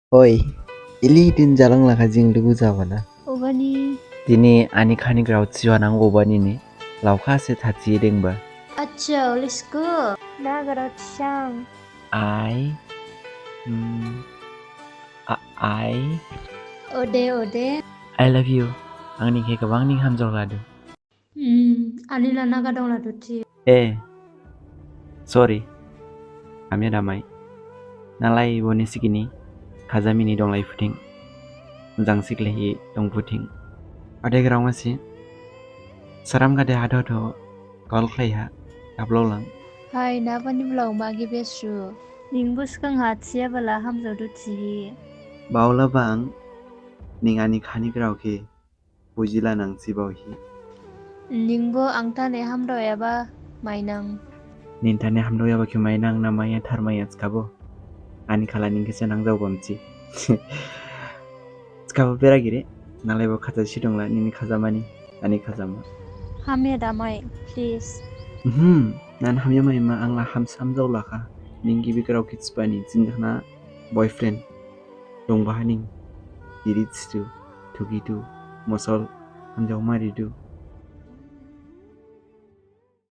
Oi, ili din jalang laka jing lugu jawana. Obani. Dini ani khani grau chiwa nang obani ni. Lauka se thati dingba. Acha, let's go. Nagara Chang. I Ode. I love you. Angni ke kabang ning hamjol ladu. Anila naga dong la duti. Sorry. Hamya Damai. Nalai boni sikini. Khazamini dong lai futing. Jang siklehi dong futing. Ade grau masih. Saram gade hado do. Kol klaiha. Kaplolang. Hai, nabani vlog magi besu. Ningbus kang hatsia bala hamzo duti. Baula bang. Ning ani khani grau ke. Pujila nang sibawi. Ningbo angtane hamdo eba mainang. Nintane hamdo ya baki mainang namanya tharmaya skabo. Ani khala ning kese nang jau bamchi. Skabo beragire. Nalai bo khaja sidongla nini khajamani. Ani khajama. Hamya Damai, please. Nan hamya maima angla hamsam jau laka. Ningi bikrau kitspani jindana boyfriend. Dong bahaning. Diri tsu. Tugidu. Mosol. Hamjau maridu.